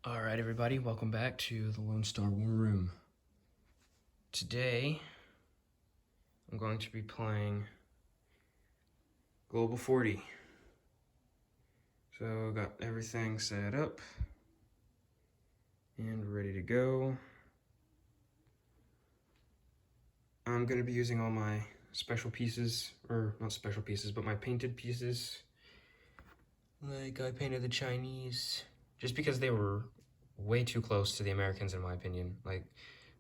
Alright everybody, welcome back to the Lone Star War Room. Today, I'm going to be playing Global 40. So, got everything set up and ready to go. I'm going to be using all my special pieces, or not special pieces, but my painted pieces. Like, I painted the Chinese, just because they were way too close to the Americans in my opinion. Like,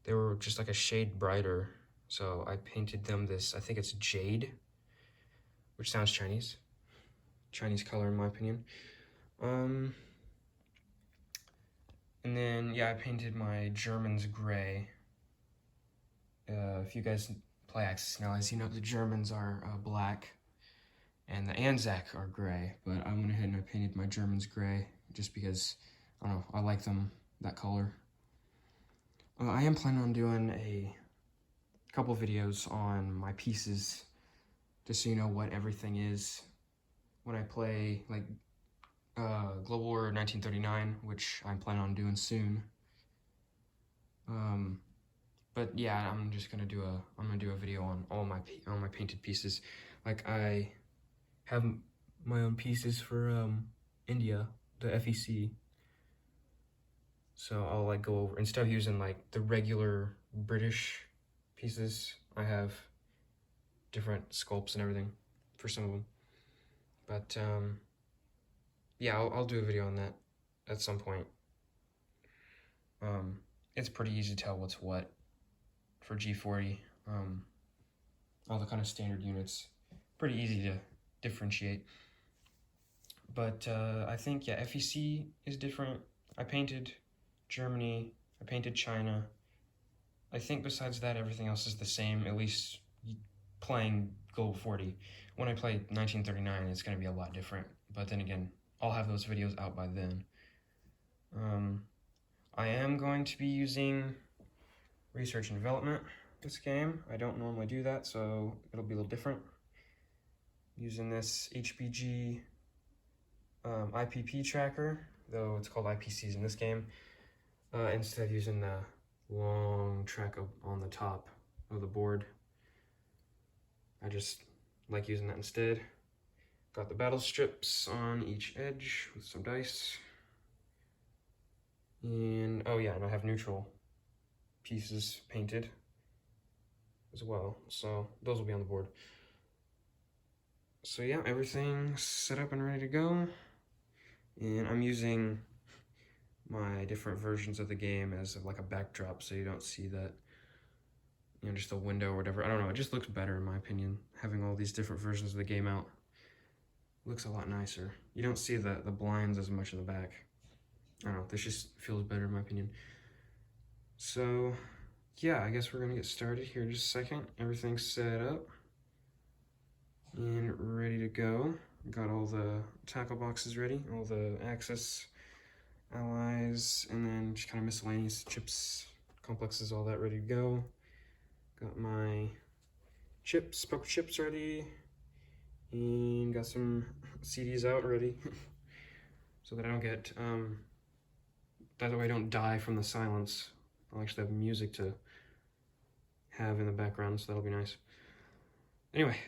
they were just like a shade brighter, so I painted them this, I think it's jade, which sounds Chinese color in my opinion. And then yeah, I painted my Germans gray. If you guys play Axis and Allies, you know the Germans are black and the Anzac are gray, but I went ahead and I painted my Germans gray just because, I don't know, I like them that color. I am planning on doing a couple videos on my pieces, just so you know what everything is when I play, like, Global War 1939, which I'm planning on doing soon. But yeah, I'm gonna do a video on all my painted pieces. Like, I have my own pieces for India, the FEC. So I'll like go over, instead of using like the regular British pieces, I have different sculpts and everything for some of them. But yeah, I'll do a video on that at some point. It's pretty easy to tell what's what for G40. All the kind of standard units, pretty easy to differentiate. But I think, yeah, FEC is different. I painted Germany, I painted China. I think besides that, everything else is the same, at least playing Global 40. When I play 1939, it's going to be a lot different. But then again, I'll have those videos out by then. I am going to be using research and development this game. I don't normally do that, so it'll be a little different. Using this HBG IPP tracker, though it's called IPCs in this game, instead of using the long track on the top of the board. I just like using that instead. Got the battle strips on each edge with some dice. And, oh yeah, and I have neutral pieces painted as well, so those will be on the board. So yeah, everything's set up and ready to go. And I'm using my different versions of the game as like a backdrop, so you don't see that, you know, just a window or whatever. I don't know, it just looks better in my opinion, having all these different versions of the game out. It looks a lot nicer. You don't see the blinds as much in the back. I don't know, this just feels better in my opinion. So yeah, I guess we're gonna get started here in just a second. Everything's set up and ready to go. Got all the tackle boxes ready, all the Axis, Allies, and then just kind of miscellaneous chips, complexes, all that ready to go. Got my chips, poker chips ready, and got some CDs out ready so that I don't get, that way I don't die from the silence. I'll actually have music to have in the background, so that'll be nice. Anyway,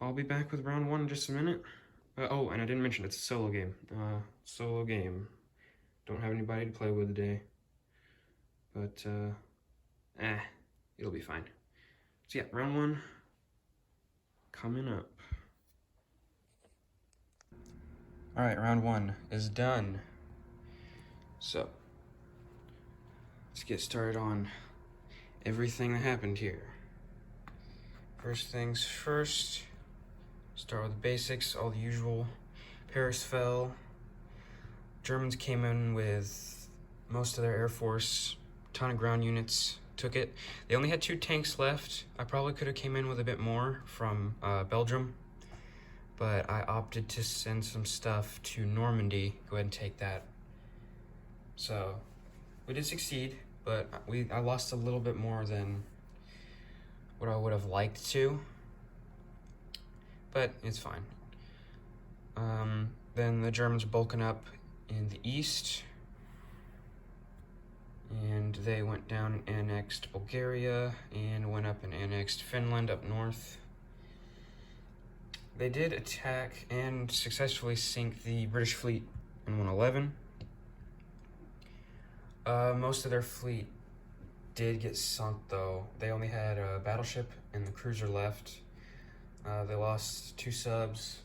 I'll be back with round one in just a minute. Oh, and I didn't mention it's a solo game. Don't have anybody to play with today. But, it'll be fine. So yeah, round one coming up. Alright, round one is done. So, let's get started on everything that happened here. First things first, start with the basics, all the usual. Paris fell. Germans came in with most of their air force, ton of ground units, took it. They only had 2 tanks left. I probably could have came in with a bit more from Belgium, but I opted to send some stuff to Normandy. Go ahead and take that. So we did succeed, but I lost a little bit more than what I would have liked to, but it's fine. Then the Germans are bulking up in the east. And they went down and annexed Bulgaria and went up and annexed Finland up north. They did attack and successfully sink the British fleet in 111. Most of their fleet did get sunk, though. They only had a battleship and the cruiser left. They lost 2 subs,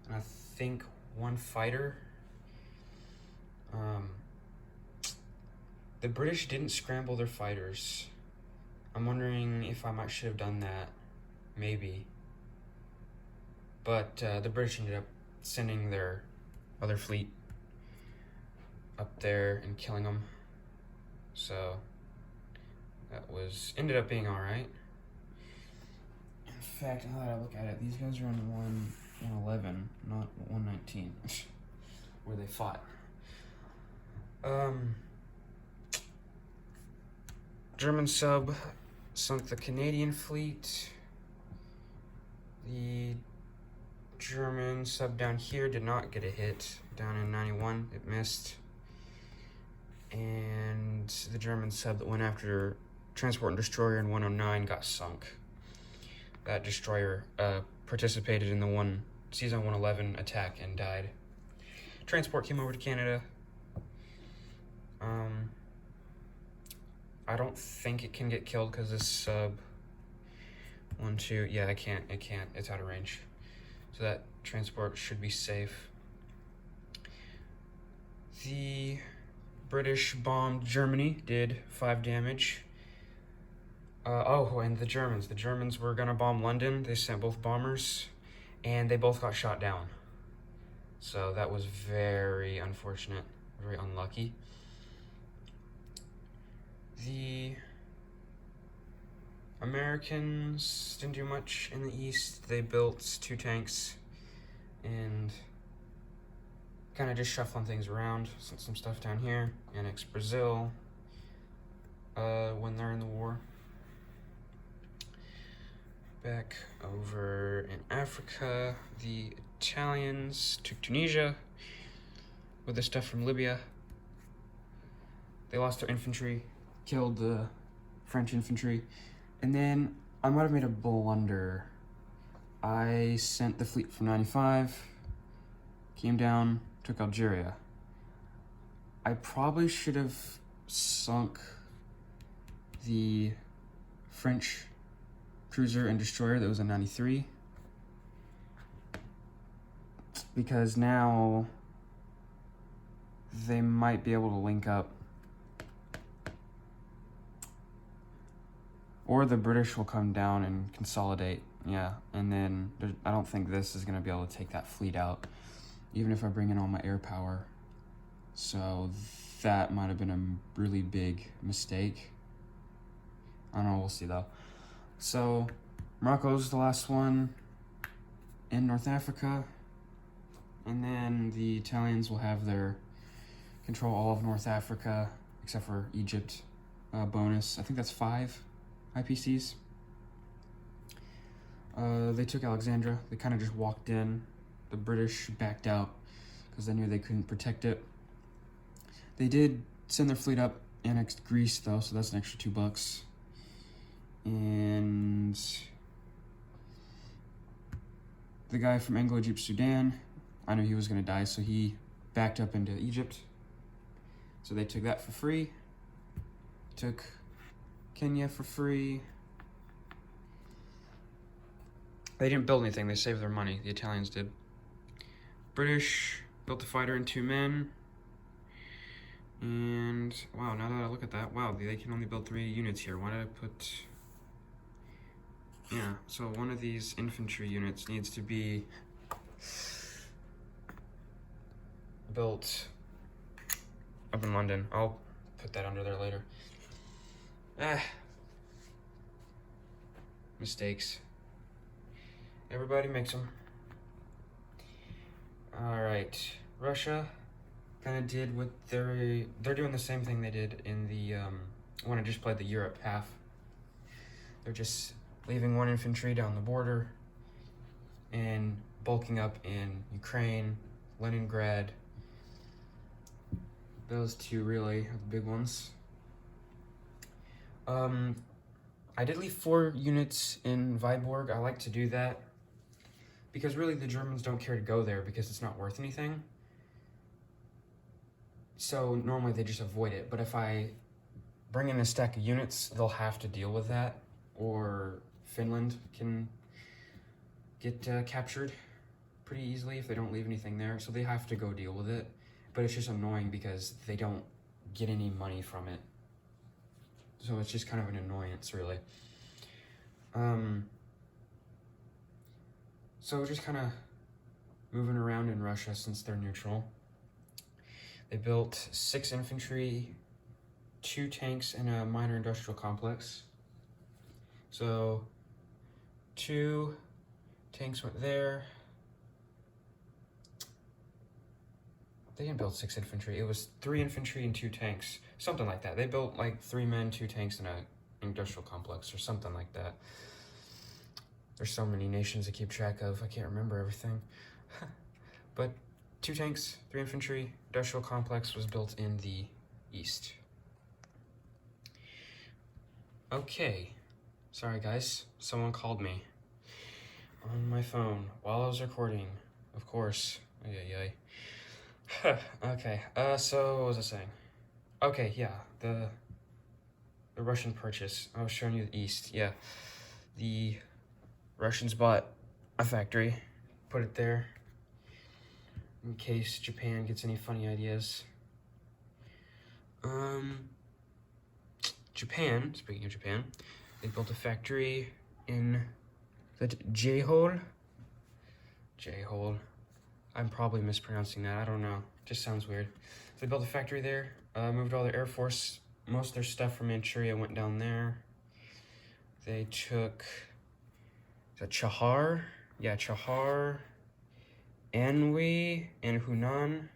and I think 1 fighter. The British didn't scramble their fighters. I'm wondering if I should have done that. Maybe. But the British ended up sending their other fleet up there and killing them. So that ended up being alright. In fact, now that I look at it, these guys are on 111, not 119, where they fought. German sub sunk the Canadian fleet. The German sub down here did not get a hit. Down in 91, it missed. And the German sub that went after Transport and Destroyer in 109 got sunk. That destroyer participated in the Season 111 attack and died. Transport came over to Canada. I don't think it can get killed because this sub 1-2, yeah, it can't, it's out of range. So that transport should be safe. The British bombed Germany, did 5 damage. And the Germans were gonna bomb London. They sent both bombers, and they both got shot down. So that was very unfortunate, very unlucky. The Americans didn't do much in the east. They built 2 tanks and kind of just shuffling things around. Sent some stuff down here. Annexed Brazil when they're in the war. Back over in Africa, the Italians took Tunisia with the stuff from Libya. They lost their infantry, killed the French infantry, and then I might have made a blunder. I sent the fleet from 95, came down, took Algeria. I probably should have sunk the French cruiser and destroyer that was in 93, because now they might be able to link up, or the British will come down and consolidate. Yeah, and then I don't think this is going to be able to take that fleet out, even if I bring in all my air power. So that might have been a really big mistake. I don't know, we'll see though. So Morocco's the last one in North Africa, and then the Italians will have their control all of North Africa except for Egypt. Bonus, I think that's 5 IPCs. They took Alexandria. They kind of just walked in. The British backed out because they knew they couldn't protect it. They did send their fleet up, annexed Greece though, so that's an extra $2. And the guy from Anglo-Egypt Sudan, I knew he was going to die, so he backed up into Egypt. So they took that for free. Took Kenya for free. They didn't build anything, they saved their money, the Italians did. British built the fighter in 2 men. And wow, now that I look at that, wow, they can only build 3 units here. Why did I put... Yeah, so one of these infantry units needs to be built up in London. I'll put that under there later. Mistakes. Everybody makes them. Alright, Russia kind of did what they're doing the same thing they did in the, when I just played the Europe half. They're just leaving 1 infantry down the border and bulking up in Ukraine, Leningrad. Those 2 really are the big ones. I did leave 4 units in Viborg. I like to do that because really the Germans don't care to go there because it's not worth anything. So normally they just avoid it. But if I bring in a stack of units, they'll have to deal with that, or Finland can get captured pretty easily if they don't leave anything there. So they have to go deal with it. But it's just annoying because they don't get any money from it. So it's just kind of an annoyance, really. So just kind of moving around in Russia since they're neutral. They built 6 infantry, 2 tanks, and a minor industrial complex. So 2 tanks went there. They didn't build 6 infantry. It was 3 infantry and 2 tanks. Something like that. They built like 3 men, 2 tanks, and an industrial complex or something like that. There's so many nations to keep track of. I can't remember everything. But 2 tanks, 3 infantry, industrial complex was built in the east. Okay. Sorry guys. Someone called me on my phone while I was recording. Of course. Okay. So what was I saying? Okay, yeah. The Russian purchase. I was showing you the east. Yeah. The Russians bought a factory, put it there in case Japan gets any funny ideas. Japan, speaking of Japan, they built a factory in the J-Hole. I'm probably mispronouncing that, I don't know. Just sounds weird. So they built a factory there, moved all their Air Force, most of their stuff from Manchuria went down there. They took Chahar? Yeah, Chahar, Anhui, and Hunan.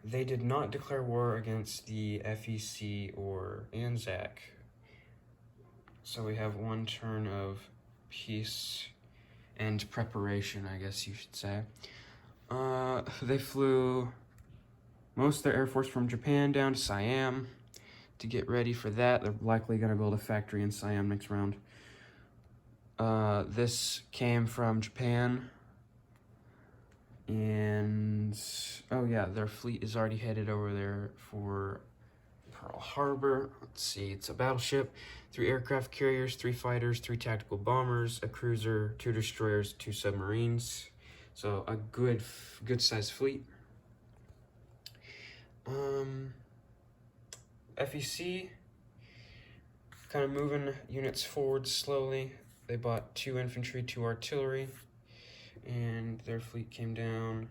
They did not declare war against the FEC or Anzac. So we have 1 turn of peace and preparation, I guess you should say. They flew most of their Air Force from Japan down to Siam to get ready for that. They're likely going to build a factory in Siam next round. This came from Japan, and oh yeah, their fleet is already headed over there for Pearl Harbor. Let's see, it's a battleship, 3 aircraft carriers, 3 fighters, 3 tactical bombers, a cruiser, 2 destroyers, 2 submarines. So a good sized fleet. FEC kind of moving units forward slowly. They bought 2 infantry, 2 artillery, and their fleet came down,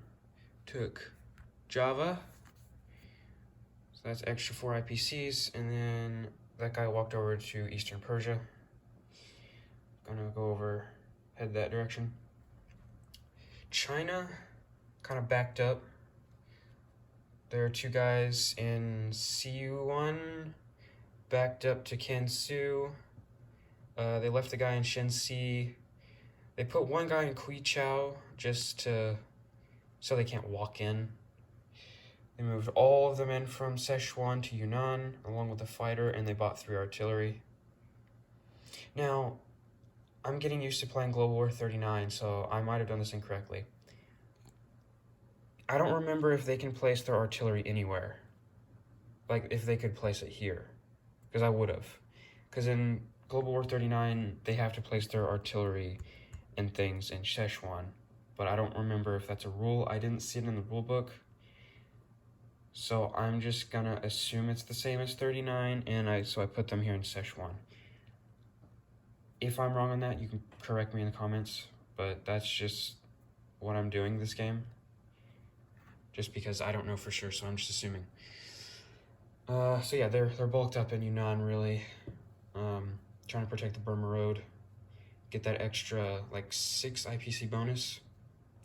took Java. So that's extra 4 IPCs, and then that guy walked over to Eastern Persia. Gonna go over, head that direction. China kind of backed up. There are 2 guys in Sichuan, backed up to Kansu. They left the guy in Shenxi. They put 1 guy in Quichao just so they can't walk in. They moved all of the men from Sichuan to Yunnan, along with the fighter, and they bought 3 artillery. Now, I'm getting used to playing Global War 39, so I might have done this incorrectly. I don't remember if they can place their artillery anywhere. Like, if they could place it here. Because I would have. Because in Global War 39, they have to place their artillery and things in Sichuan. But I don't remember if that's a rule. I didn't see it in the rule book. So I'm just gonna assume it's the same as 39, and so I put them here in Sichuan. If I'm wrong on that, you can correct me in the comments, but that's just what I'm doing this game. Just because I don't know for sure, so I'm just assuming. So yeah, they're bulked up in Yunnan, really. Trying to protect the Burma Road. Get that extra, like, 6 IPC bonus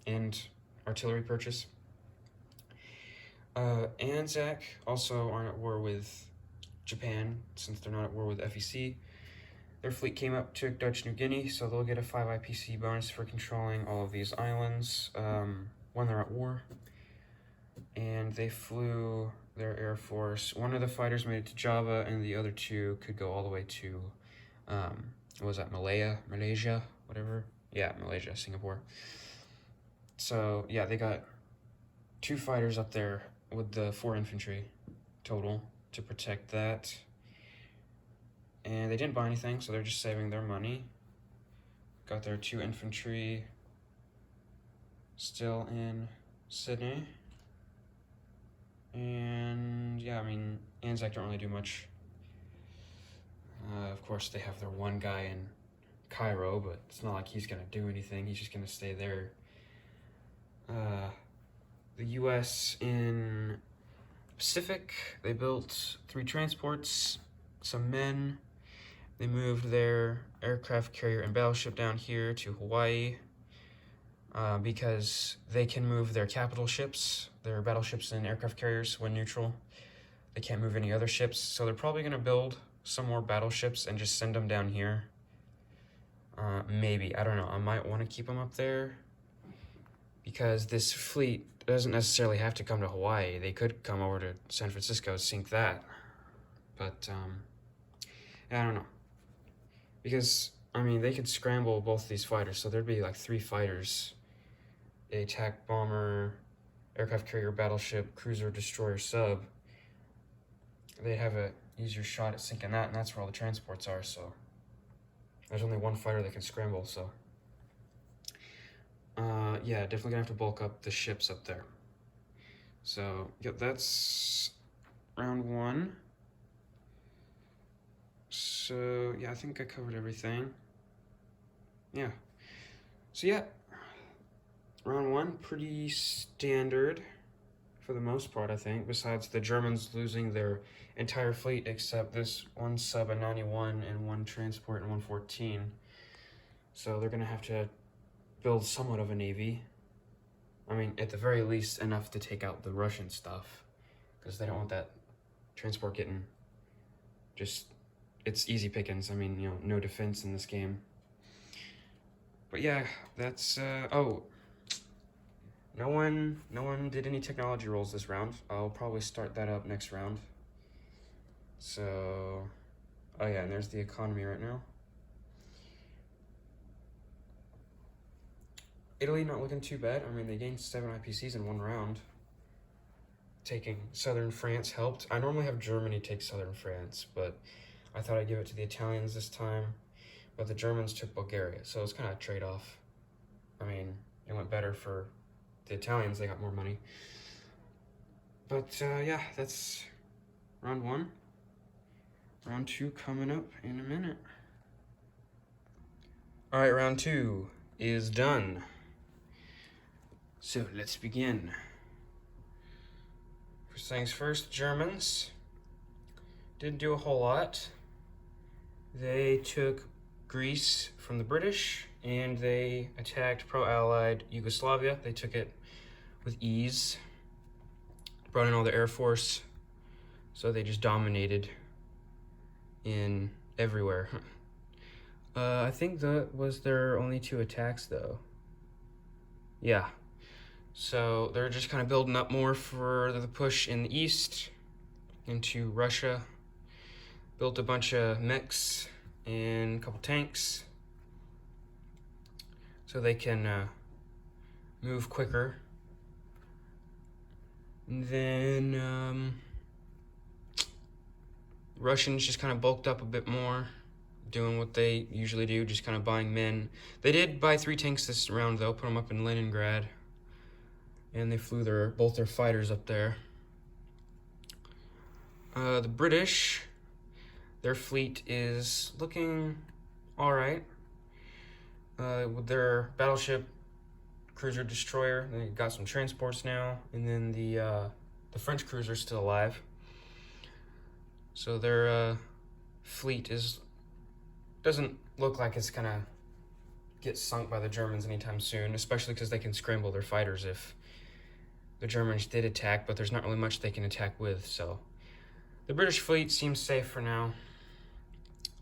and artillery purchase. Anzac also aren't at war with Japan, since they're not at war with FEC. Their fleet came up to Dutch New Guinea, so they'll get a 5 IPC bonus for controlling all of these islands when they're at war. And they flew their air force. One of the fighters made it to Java, and the other two could go all the way to, what was that, Malaysia, whatever? Yeah, Malaysia, Singapore. So, yeah, they got 2 fighters up there with the 4 infantry total to protect that. And they didn't buy anything, so they're just saving their money. Got their 2 infantry still in Sydney. And yeah, I mean, Anzac don't really do much. Of course, they have their one guy in Cairo, but it's not like he's gonna do anything. He's just gonna stay there. The U.S. in Pacific, they built 3 transports, some men. They moved their aircraft carrier and battleship down here to Hawaii because they can move their capital ships, their battleships and aircraft carriers when neutral. They can't move any other ships, so they're probably going to build some more battleships and just send them down here. Maybe, I don't know, I might want to keep them up there because this fleet doesn't necessarily have to come to Hawaii. They could come over to San Francisco, sink that. But, I don't know. Because, I mean, they could scramble both these fighters, so there'd be like 3 fighters. A attack bomber, aircraft carrier, battleship, cruiser, destroyer, sub. They'd have a easier shot at sinking that, and that's where all the transports are, so. There's only 1 fighter that can scramble, so. Yeah, definitely gonna have to bulk up the ships up there. So, yeah, that's round 1. So, yeah, I think I covered everything. Yeah. So, yeah, round 1, pretty standard for the most part, I think, besides the Germans losing their entire fleet except this 1 sub, a 91, and 1 transport and 114. So they're going to have to build somewhat of a navy. I mean, at the very least, enough to take out the Russian stuff, because they don't want that transport getting just, it's easy pickings. I mean, you know, no defense in this game. But yeah, that's, oh, no one did any technology rolls this round. I'll probably start that up next round. So, oh yeah, and there's the economy right now. Italy not looking too bad. I mean, they gained 7 IPCs in 1 round. Taking southern France helped. I normally have Germany take southern France, but I thought I'd give it to the Italians this time. But the Germans took Bulgaria, so it's kind of a trade-off. I mean, it went better for the Italians, they got more money. But yeah, that's round 1. Round 2 coming up in a minute. All right, round 2 is done. So let's begin. First things first, Germans didn't do a whole lot. They took Greece from the British and they attacked pro-Allied Yugoslavia. They took it with ease, brought in all the air force, so they just dominated in everywhere. I think that was their only 2 attacks though. Yeah. So they're just kind of building up more for the push in the east into Russia. Built a bunch of mechs and a couple tanks so they can move quicker. And then Russians just kind of bulked up a bit more, doing what they usually do, just kind of buying men. They did buy 3 tanks this round though, put them up in Leningrad. And they flew both their fighters up there. The British, their fleet is looking all right. With their battleship, cruiser, destroyer, they got some transports now, and then the French cruiser's still alive. So their fleet doesn't look like it's gonna get sunk by the Germans anytime soon, especially because they can scramble their fighters if the Germans did attack, but there's not really much they can attack with, so the British fleet seems safe for now,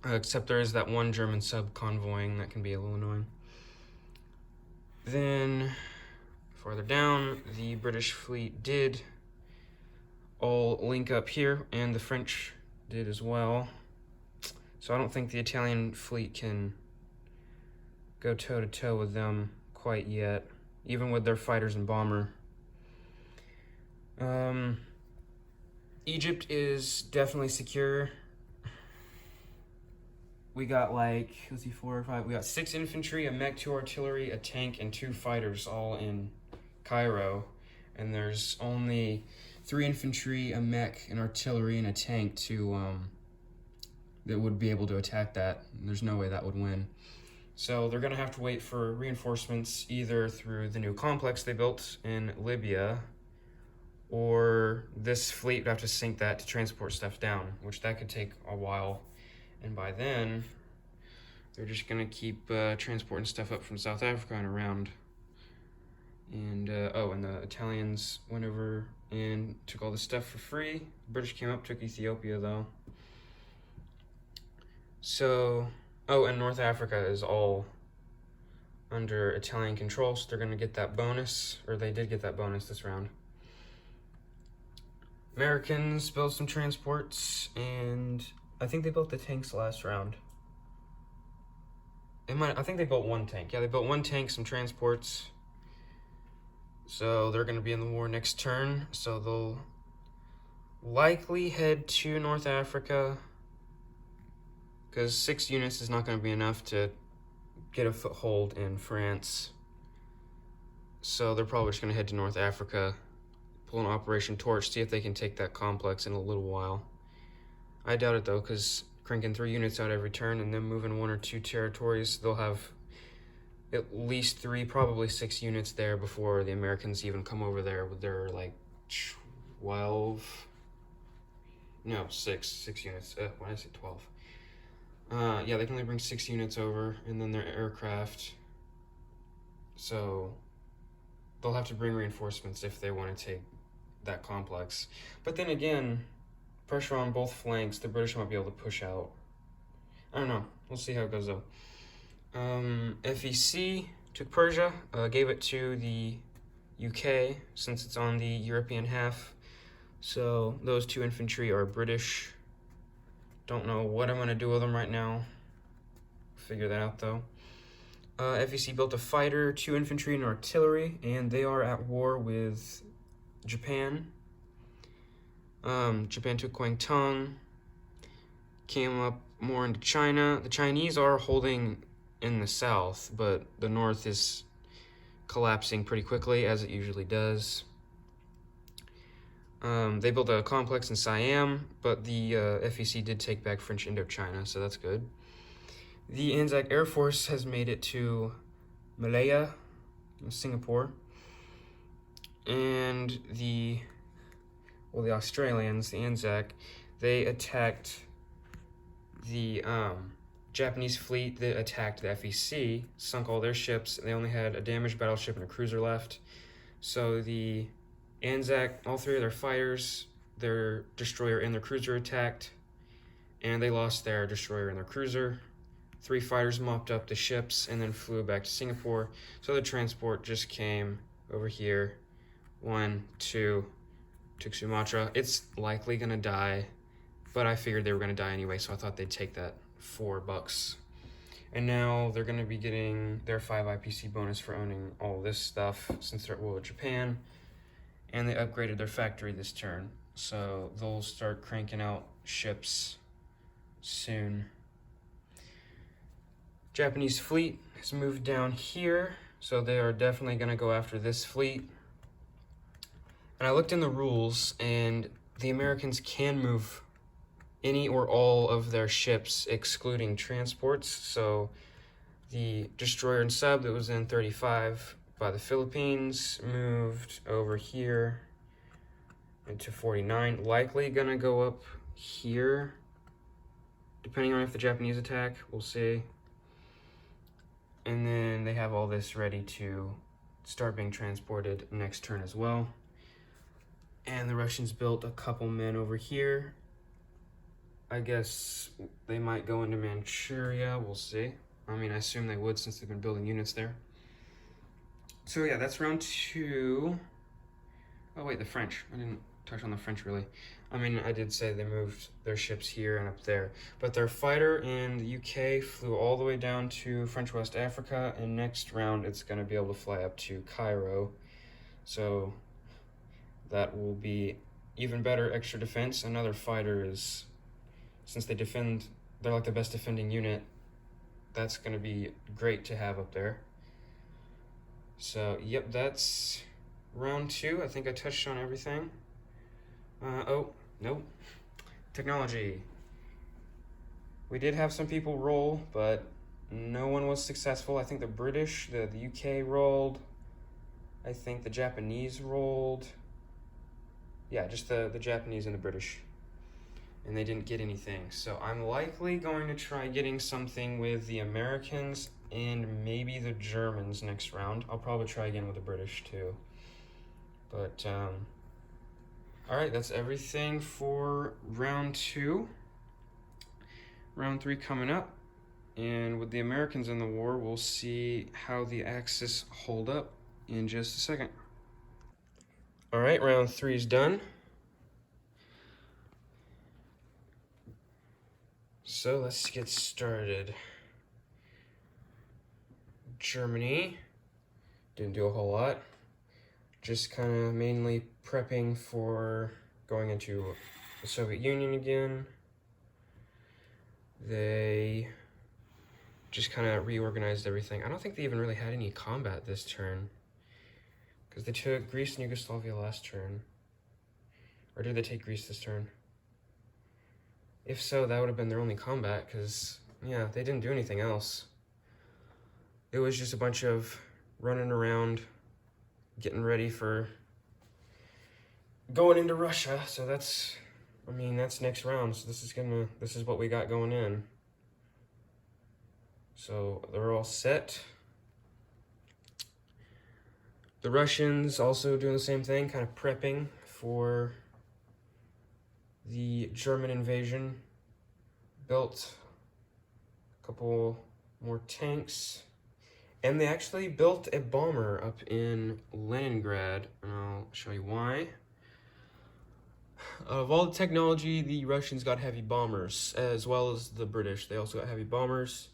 except there is that 1 German sub convoying that can be a little annoying. Then, farther down, the British fleet did all link up here, and the French did as well. So I don't think the Italian fleet can go toe-to-toe with them quite yet, even with their fighters and bomber. Egypt is definitely secure. We got like, let's see, 4 or 5. We got 6 infantry, a mech, 2 artillery, a tank, and 2 fighters all in Cairo. And there's only 3 infantry, a mech, an artillery, and a tank that would be able to attack that. There's no way that would win. So they're gonna have to wait for reinforcements either through the new complex they built in Libya, or this fleet would have to sink that to transport stuff down, which that could take a while. And by then, they're just gonna keep transporting stuff up from South Africa and around. And and the Italians went over and took all the stuff for free. The British came up, took Ethiopia though. So, and North Africa is all under Italian control, so they're gonna get that bonus, or they did get that bonus this round. Americans built some transports, and I think they built the tanks last round. I think they built 1 tank. Yeah, they built 1 tank, some transports. So they're going to be in the war next turn. So they'll likely head to North Africa, because 6 units is not going to be enough to get a foothold in France. So they're probably just going to head to North Africa, pull an Operation Torch, see if they can take that complex in a little while. I doubt it though, because cranking 3 units out every turn and then moving 1 or 2 territories, they'll have at least 3, probably 6 units there before the Americans even come over there with their like 6 units. When I say 12. Yeah, they can only bring 6 units over, and then their aircraft. So they'll have to bring reinforcements if they want to take that complex. But then again, pressure on both flanks, the British might be able to push out. I don't know. We'll see how it goes though. FEC took Persia, gave it to the UK since it's on the European half. So those 2 infantry are British. Don't know what I'm gonna do with them right now. Figure that out though. FEC built a fighter, 2 infantry, and artillery, and they are at war with Japan. Japan took Guangdong, came up more into China. The Chinese are holding in the south, but the north is collapsing pretty quickly, as it usually does. They built a complex in Siam, but the FEC did take back French Indochina, so that's good. The Anzac Air Force has made it to Malaya, Singapore, and the Australians, the Anzac, they attacked the Japanese fleet that attacked the FEC, sunk all their ships, and they only had a damaged battleship and a cruiser left. So the Anzac, all 3 of their fighters, their destroyer and their cruiser attacked, and they lost their destroyer and their cruiser. 3 fighters mopped up the ships and then flew back to Singapore. So the transport just came over here. 1, 2, took Sumatra. It's likely gonna die, but I figured they were gonna die anyway, so I thought they'd take that $4. And now they're gonna be getting their 5 IPC bonus for owning all this stuff since they're at war with Japan. And they upgraded their factory this turn, so they'll start cranking out ships soon. Japanese fleet has moved down here, so they are definitely going to go after this fleet. And I looked in the rules, and the Americans can move any or all of their ships, excluding transports. So the destroyer and sub that was in 35 by the Philippines moved over here into 49. Likely gonna go up here, depending on if the Japanese attack. We'll see. And then they have all this ready to start being transported next turn as well. And the Russians built a couple men over here. I guess they might go into Manchuria. We'll see. I mean, I assume they would since they've been building units there. So yeah, that's round 2. Oh wait, the French. I didn't touch on the French, really. I mean, I did say they moved their ships here and up there, but their fighter in the UK flew all the way down to French West Africa, and next round it's going to be able to fly up to Cairo. So that will be even better extra defense. Another fighter is, since they're like the best defending unit, that's going to be great to have up there. So, yep, that's round 2. I think I touched on everything. Oh, nope. Technology. We did have some people roll, but no one was successful. I think the British, the UK rolled. I think the Japanese rolled. Yeah, just the Japanese and the British. And they didn't get anything. So I'm likely going to try getting something with the Americans and maybe the Germans next round. I'll probably try again with the British too. But, alright, that's everything for round 2. Round 3 coming up. And with the Americans in the war, we'll see how the Axis hold up in just a second. Alright, round 3 is done. So let's get started. Germany didn't do a whole lot. Just kind of mainly prepping for going into the Soviet Union again. They just kind of reorganized everything. I don't think they even really had any combat this turn, because they took Greece and Yugoslavia last turn. Or did they take Greece this turn? If so, that would have been their only combat, because, yeah, they didn't do anything else. It was just a bunch of running around, getting ready for going into Russia. So that's next round. So this is what we got going in. So they're all set. The Russians also doing the same thing, kind of prepping for the German invasion. Built a couple more tanks. And they actually built a bomber up in Leningrad, and I'll show you why. Of all the technology, the Russians got heavy bombers, as well as the British. They also got heavy bombers.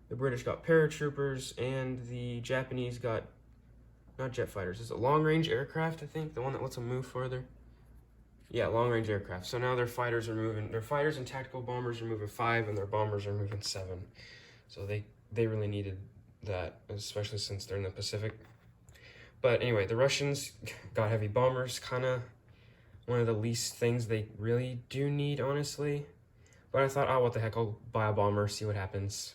The British got paratroopers, and the Japanese got, not jet fighters, is it long-range aircraft, I think? The one that lets them move further? Yeah, long-range aircraft. So now their fighters and tactical bombers are moving 5, and their bombers are moving 7. So they really needed that, especially since they're in the Pacific. But anyway, the Russians got heavy bombers, kind of one of the least things they really do need, honestly. But I thought, oh, what the heck, I'll buy a bomber, see what happens.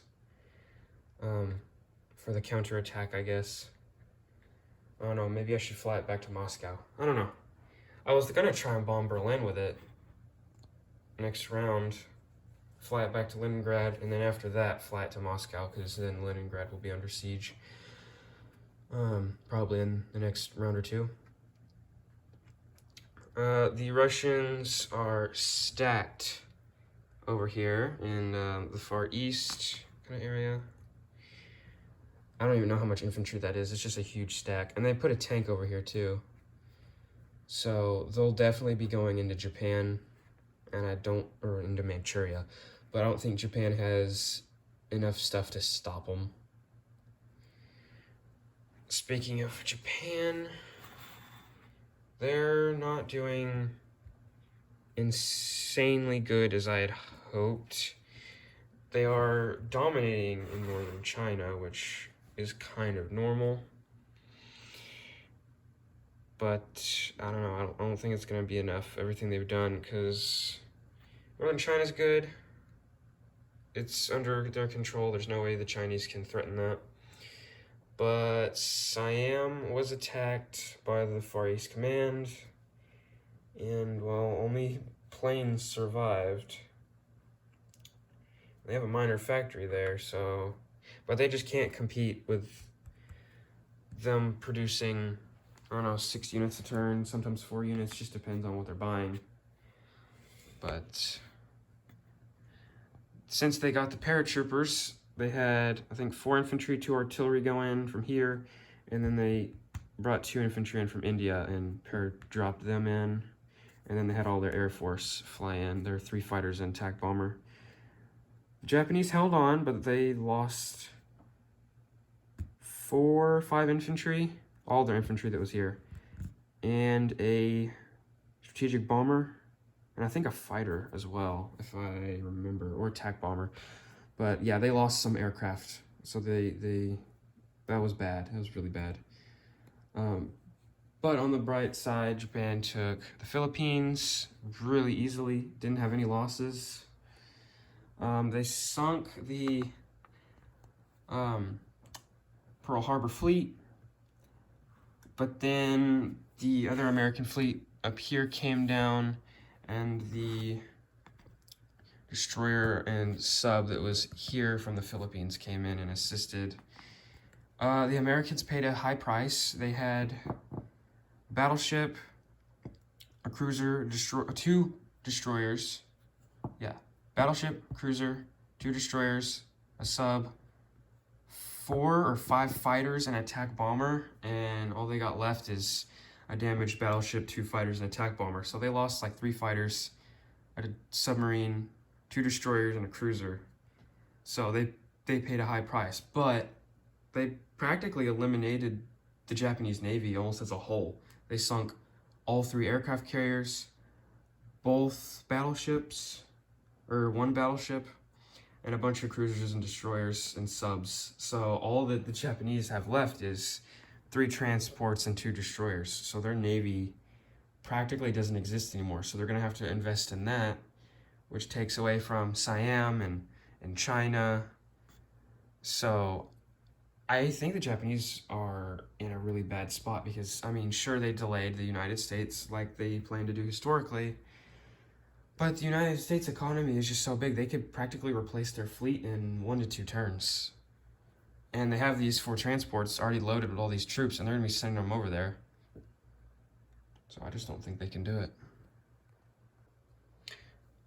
For the counterattack, I guess. I don't know, maybe I should fly it back to Moscow. I don't know. I was gonna try and bomb Berlin with it next round, fly it back to Leningrad, and then after that, fly it to Moscow, because then Leningrad will be under siege. Probably in the next round or 2. The Russians are stacked over here in the Far East kind of area. I don't even know how much infantry that is. It's just a huge stack. And they put a tank over here too. So they'll definitely be going into Japan, and or into Manchuria. But I don't think Japan has enough stuff to stop them. Speaking of Japan, they're not doing insanely good as I had hoped. They are dominating in northern China, which is kind of normal. But I don't know, I don't think it's going to be enough, everything they've done, because northern China's good. It's under their control. There's no way the Chinese can threaten that. But Siam was attacked by the Far East Command, and, well, only planes survived. They have a minor factory there, so... But they just can't compete with them producing, I don't know, 6 units a turn, sometimes 4 units, just depends on what they're buying. But since they got the paratroopers, they had, I think, 4 infantry, 2 artillery go in from here, and then they brought 2 infantry in from India and dropped them in. And then they had all their Air Force fly in, their 3 fighters and attack bomber. The Japanese held on, but they lost 4 or 5 infantry, all their infantry that was here, and a strategic bomber, and I think a fighter as well, if I remember, or attack bomber. But yeah, they lost some aircraft, so that was bad. It was really bad. But on the bright side, Japan took the Philippines really easily, didn't have any losses. They sunk the Pearl Harbor fleet, but then the other American fleet up here came down, and the destroyer and sub that was here from the Philippines came in and assisted. The Americans paid a high price. They had a battleship, a cruiser, 2 destroyers. Yeah, battleship, cruiser, 2 destroyers, a sub, 4 or 5 fighters, and an attack bomber, and all they got left is a damaged battleship, 2 fighters, and an attack bomber. So they lost like 3 fighters, a submarine, 2 destroyers, and a cruiser. So they paid a high price, but they practically eliminated the Japanese Navy almost as a whole. They sunk all 3 aircraft carriers, both battleships, or 1 battleship, and a bunch of cruisers and destroyers and subs. So all that the Japanese have left is 3 transports and 2 destroyers. So their navy practically doesn't exist anymore. So they're going to have to invest in that, which takes away from Siam and China. So I think the Japanese are in a really bad spot because, I mean, sure, they delayed the United States like they planned to do historically, but the United States economy is just so big, they could practically replace their fleet in 1 to 2 turns. And they have these 4 transports already loaded with all these troops, and they're going to be sending them over there. So I just don't think they can do it.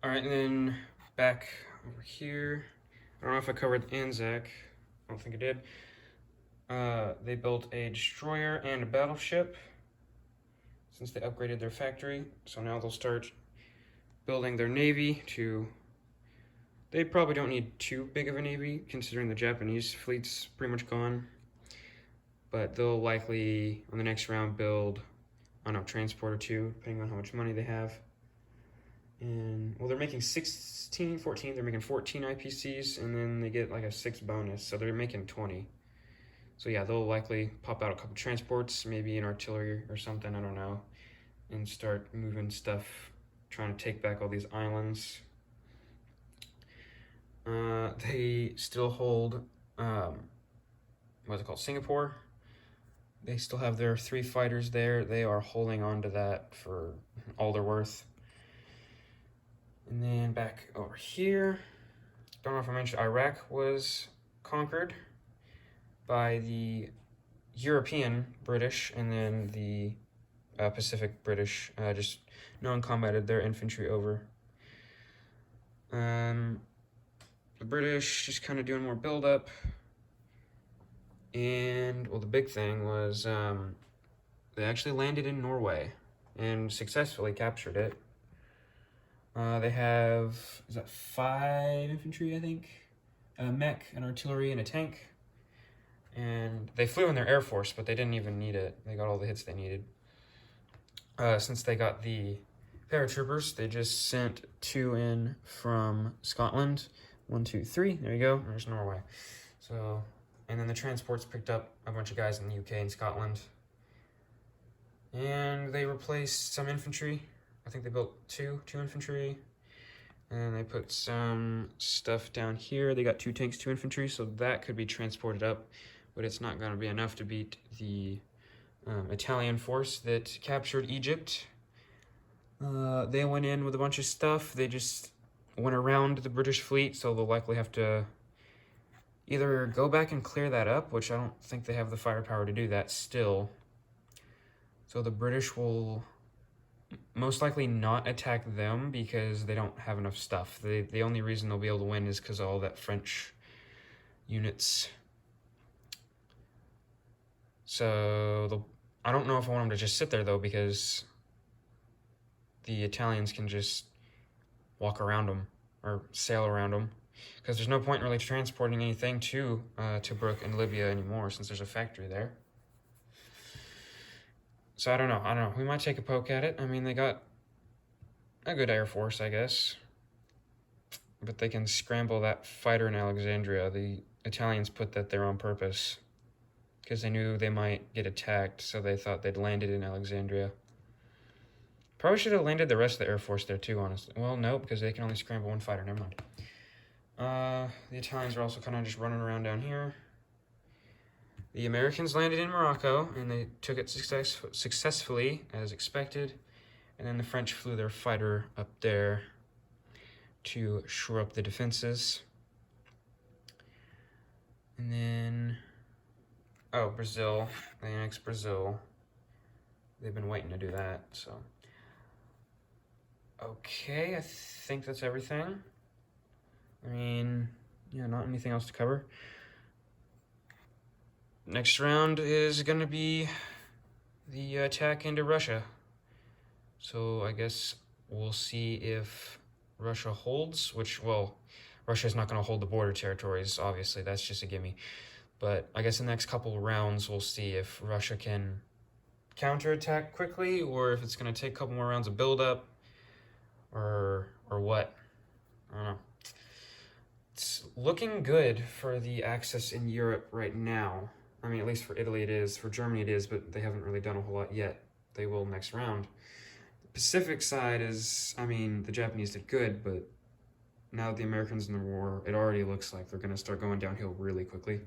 All right, and then back over here. I don't know if I covered Anzac. I don't think I did. They built a destroyer and a battleship since they upgraded their factory. So now they'll start building their navy to... They probably don't need too big of a navy, considering the Japanese fleet's pretty much gone. But they'll likely, on the next round, build, I don't know, transport or 2, depending on how much money they have. And, well, they're making 14, they're making 14 IPCs, and then they get like a 6 bonus, so they're making 20. So yeah, they'll likely pop out a couple transports, maybe an artillery or something, I don't know, and start moving stuff, trying to take back all these islands. They still hold, what's it called, Singapore. They still have their 3 fighters there. They are holding on to that for all they're worth. And then back over here, don't know if I mentioned, Iraq was conquered by the European British, and then the Pacific British just non-combated their infantry over. The British just kind of doing more build-up. And, well, the big thing was they actually landed in Norway and successfully captured it. They have, is that 5 infantry, I think? A mech, an artillery, and a tank. And they flew in their Air Force, but they didn't even need it. They got all the hits they needed. Since they got the paratroopers, they just sent 2 in from Scotland. 1, 2, 3. There you go. There's Norway. So, and then the transports picked up a bunch of guys in the UK and Scotland. And they replaced some infantry. I think they built 2 infantry. And they put some stuff down here. They got 2 tanks, 2 infantry, so that could be transported up. But it's not going to be enough to beat the Italian force that captured Egypt. They went in with a bunch of stuff. They just went around the British fleet, so they'll likely have to either go back and clear that up, which I don't think they have the firepower to do that still. So the British will most likely not attack them because they don't have enough stuff. The only reason they'll be able to win is because of all that French units. So I don't know if I want them to just sit there, though, because the Italians can just walk around them or sail around them, because there's no point in really transporting anything to Tobruk in Libya anymore since there's a factory there. So I don't know. We might take a poke at it. I mean, they got a good air force, I guess, but they can scramble that fighter in Alexandria. The Italians put that there on purpose because they knew they might get attacked, so they thought they'd landed in Alexandria. Probably should have landed the rest of the Air Force there too, honestly. Well, no, because they can only scramble one fighter. Never mind. The Italians are also kind of just running around down here. The Americans landed in Morocco, and they took it successfully, as expected. And then the French flew their fighter up there to shore up the defenses. And then, oh, Brazil. They annexed Brazil. They've been waiting to do that, so. Okay, I think that's everything. I mean, yeah, not anything else to cover. Next round is going to be the attack into Russia. So I guess we'll see if Russia holds, which, well, Russia's not going to hold the border territories, obviously. That's just a gimme. But I guess in the next couple rounds, we'll see if Russia can counterattack quickly, or if it's going to take a couple more rounds of build-up, or what. I don't know. It's looking good for the Axis in Europe right now. I mean, at least for Italy it is. For Germany it is, but they haven't really done a whole lot yet. They will next round. The Pacific side is, I mean, the Japanese did good, but now that the Americans in the war, it already looks like they're going to start going downhill really quickly.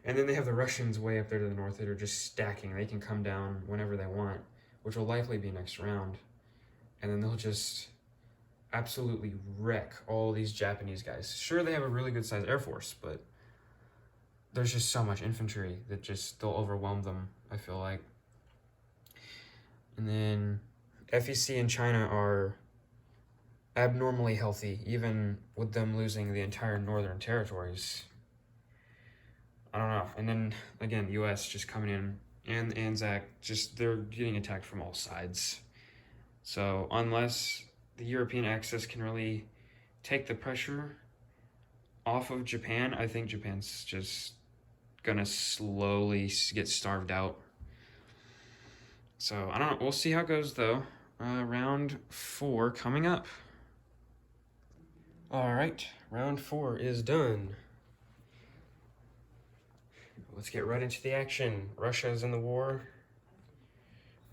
And then they have the Russians way up there to the north that are just stacking. They can come down whenever they want, which will likely be next round. And then they'll just absolutely wreck all these Japanese guys. Sure, they have a really good sized air force, but there's just so much infantry that just, they'll overwhelm them, I feel like. And then FEC and China are abnormally healthy, even with them losing the entire northern territories. I don't know. And then, again, US just coming in, and Anzac, just, they're getting attacked from all sides. So unless the European Axis can really take the pressure off of Japan, I think Japan's just gonna slowly get starved out. So I don't know. We'll see how it goes, though. Round 4 coming up. All right, round 4 is done. Let's get right into the action. Russia's in the war.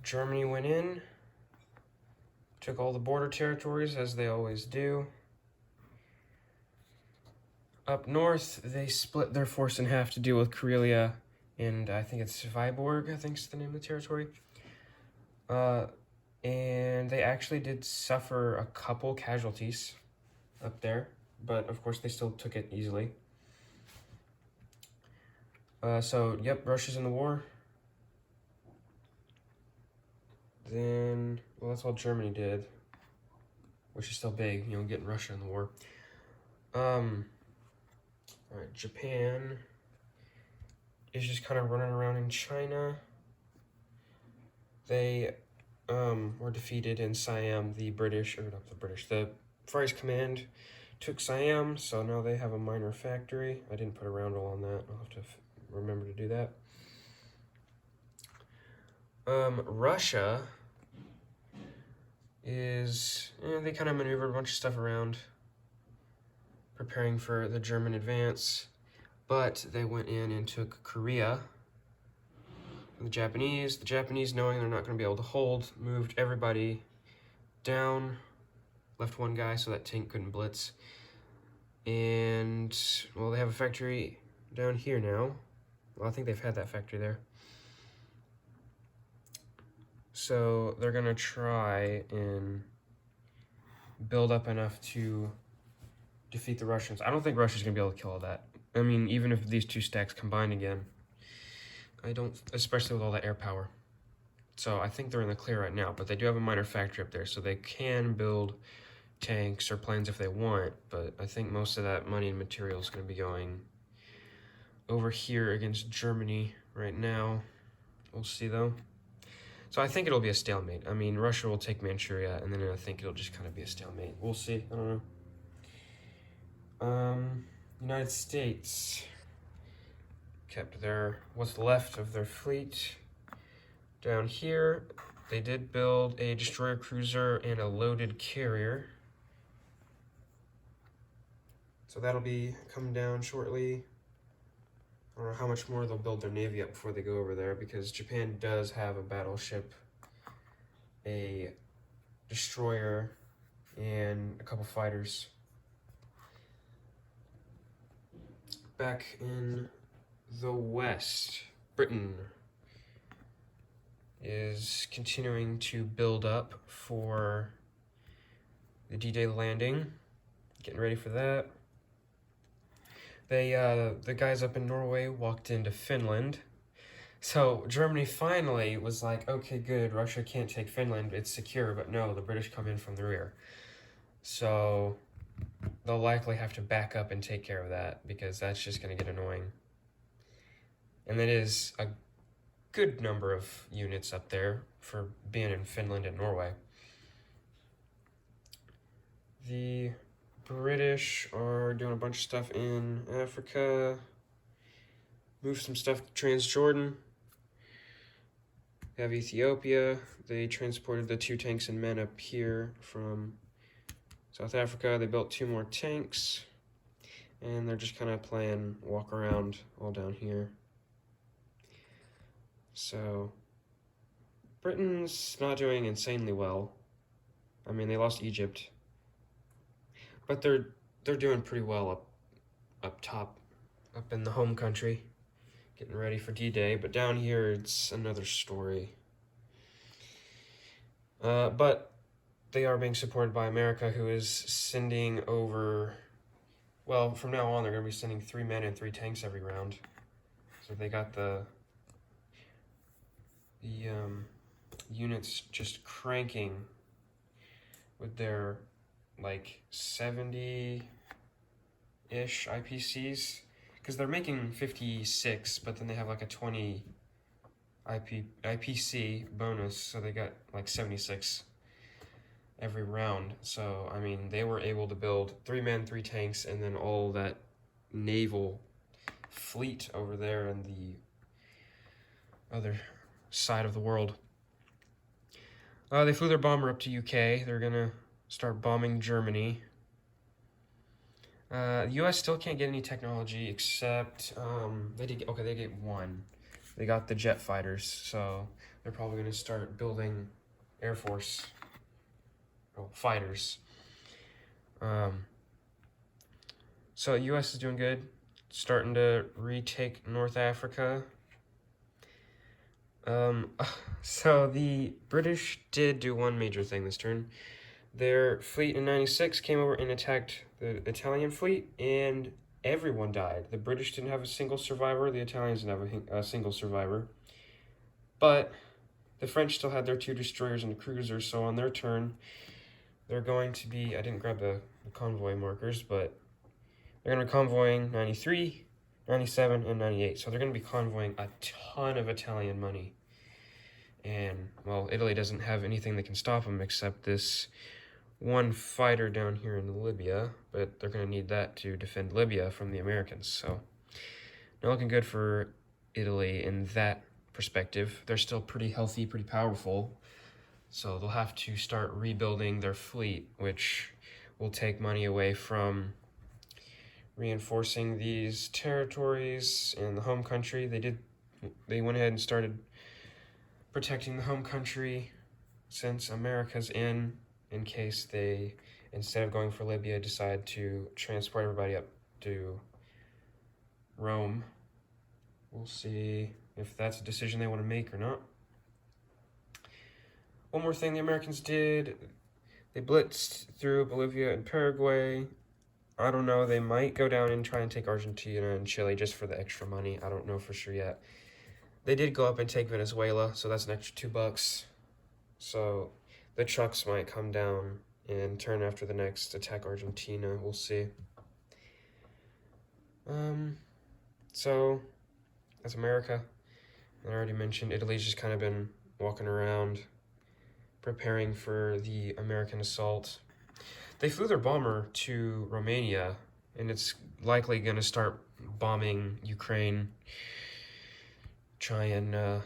Germany went in. Took all the border territories, as they always do. Up north, they split their force in half to deal with Karelia, and I think it's Vyborg, I think is the name of the territory. And they actually did suffer a couple casualties up there, but of course they still took it easily. So, yep, Russia's in the war. Then, well, that's all Germany did, which is still big, you know, getting Russia in the war. Alright, Japan is just kind of running around in China. They were defeated in Siam. The Far East Command took Siam, so now they have a minor factory. I didn't put a roundel on that. I'll have to remember to do that. Russia is, they kind of maneuvered a bunch of stuff around, preparing for the German advance, but they went in and took Korea. The Japanese, knowing they're not going to be able to hold, moved everybody down, left one guy so that tank couldn't blitz. And, well, they have a factory down here now. Well, I think they've had that factory there. So they're going to try and build up enough to defeat the Russians. I don't think Russia's going to be able to kill all that. I mean, even if these two stacks combine again, I don't, especially with all that air power. So I think they're in the clear right now, but they do have a minor factory up there, so they can build tanks or planes if they want, but I think most of that money and material is going to be going over here against Germany right now. We'll see, though. So I think it'll be a stalemate. I mean, Russia will take Manchuria, and then I think it'll just kind of be a stalemate. We'll see. I don't know. United States kept what's left of their fleet down here. They did build a destroyer cruiser and a loaded carrier. So that'll be coming down shortly. I don't know how much more they'll build their navy up before they go over there, because Japan does have a battleship, a destroyer, and a couple fighters. Back in the West, Britain is continuing to build up for the D-Day landing, getting ready for that. The guys up in Norway walked into Finland. So Germany finally was like, okay, good, Russia can't take Finland, it's secure, but no, the British come in from the rear. So they'll likely have to back up and take care of that, because that's just going to get annoying. And that is a good number of units up there for being in Finland and Norway. The British are doing a bunch of stuff in Africa, moved some stuff to Transjordan. They have Ethiopia. They transported the 2 tanks and men up here from South Africa. They built 2 more tanks, and they're just kind of playing walk around all down here. So Britain's not doing insanely well. I mean, they lost Egypt, but they're doing pretty well up top, up in the home country, getting ready for D-Day. But down here, it's another story. But they are being supported by America, who is sending over, well, from now on, they're going to be sending 3 men and 3 tanks every round. So they got the units just cranking with their, like, 70-ish IPCs. Because they're making 56, but then they have, like, a 20 IPC bonus, so they got, like, 76 every round. So, I mean, they were able to build 3 men, 3 tanks, and then all that naval fleet over there in the other side of the world. They flew their bomber up to UK. They're gonna start bombing Germany. The US still can't get any technology, except they get 1. They got the jet fighters, so they're probably gonna start building Air Force fighters. So US is doing good, starting to retake North Africa. So the British did do one major thing this turn. Their fleet in 96 came over and attacked the Italian fleet, and everyone died. The British didn't have a single survivor, the Italians didn't have a single survivor. But the French still had their 2 destroyers and a cruiser, so on their turn, they're going to be, I didn't grab the convoy markers, but they're going to be convoying 93, 97, and 98. So they're going to be convoying a ton of Italian money. And, well, Italy doesn't have anything that can stop them except this 1 fighter down here in Libya, but they're going to need that to defend Libya from the Americans. So, not looking good for Italy in that perspective. They're still pretty healthy, pretty powerful, so they'll have to start rebuilding their fleet, which will take money away from reinforcing these territories in the home country. They went ahead and started protecting the home country since America's in case they, instead of going for Libya, decide to transport everybody up to Rome. We'll see if that's a decision they want to make or not. One more thing the Americans did, they blitzed through Bolivia and Paraguay. I don't know, they might go down and try and take Argentina and Chile just for the extra money. I don't know for sure yet. They did go up and take Venezuela, so that's an extra $2. So the trucks might come down and turn after the next attack Argentina. We'll see. So that's America. I already mentioned Italy's just kind of been walking around, preparing for the American assault. They flew their bomber to Romania, and it's likely going to start bombing Ukraine, try and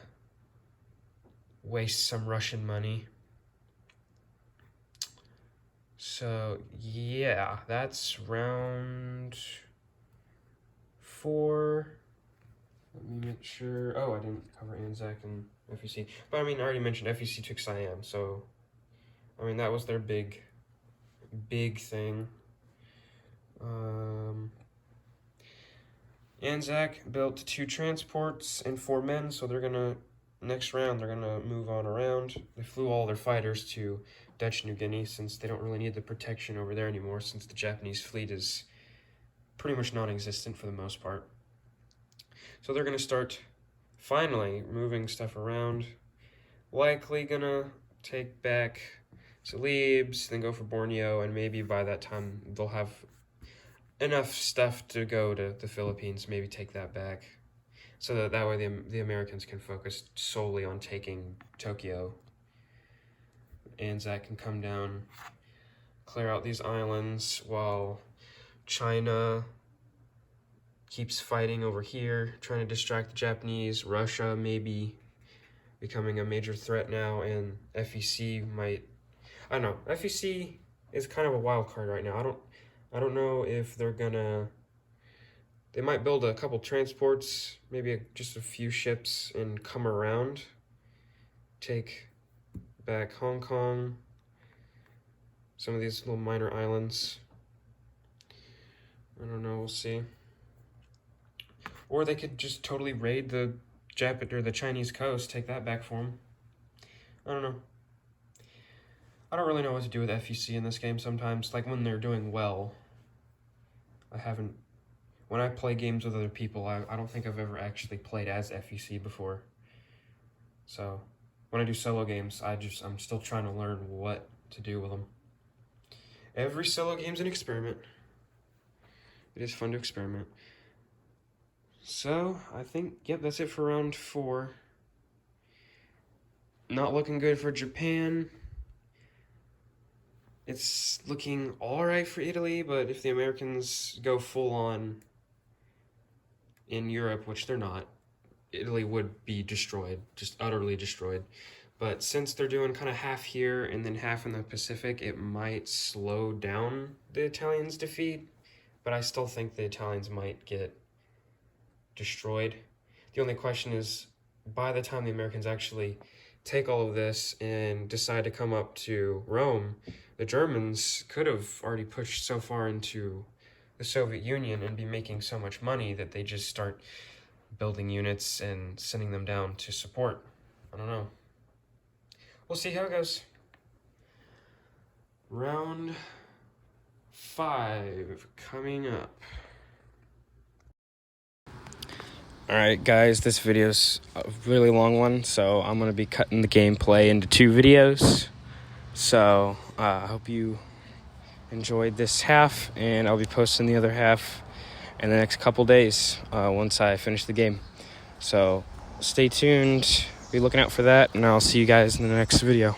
waste some Russian money. So, yeah, that's round 4. Let me make sure. Oh, I didn't cover Anzac and FEC. But I mean, I already mentioned FEC took Siam, so I mean, that was their big thing. Anzac built 2 transports and 4 men, so they're gonna, next round, they're gonna move on around. They flew all their fighters to Dutch New Guinea since they don't really need the protection over there anymore, since the Japanese fleet is pretty much non-existent for the most part. So they're gonna start finally moving stuff around. Likely gonna take back Celebes, then go for Borneo, and maybe by that time they'll have enough stuff to go to the Philippines, maybe take that back, so that way the Americans can focus solely on taking Tokyo. Anzac can come down, clear out these islands, while China keeps fighting over here, trying to distract the Japanese. Russia maybe becoming a major threat now, and FEC might, I don't know, FEC is kind of a wild card right now. I don't know if they're gonna, they might build a couple transports, maybe just a few ships, and come around, take back Hong Kong, some of these little minor islands. I don't know, we'll see. Or they could just totally raid the Chinese coast, take that back for them. I don't know. I don't really know what to do with FEC in this game sometimes. Like when they're doing well, when I play games with other people, I don't think I've ever actually played as FEC before. So when I do solo games, I'm still trying to learn what to do with them. Every solo game's an experiment. It is fun to experiment. So, I think, yep, that's it for round 4. Not looking good for Japan. It's looking alright for Italy, but if the Americans go full on in Europe, which they're not, Italy would be destroyed, just utterly destroyed. But since they're doing kind of half here and then half in the Pacific, it might slow down the Italians' defeat, but I still think the Italians might get destroyed. The only question is, by the time the Americans actually take all of this and decide to come up to Rome, the Germans could have already pushed so far into the Soviet Union and be making so much money that they just start building units and sending them down to support. I don't know. We'll see how it goes. Round 5 coming up. Alright guys, this video's a really long one, so I'm going to be cutting the gameplay into 2 videos. So, I hope you enjoyed this half, and I'll be posting the other half in the next couple days once I finish the game. So, stay tuned, be looking out for that, and I'll see you guys in the next video.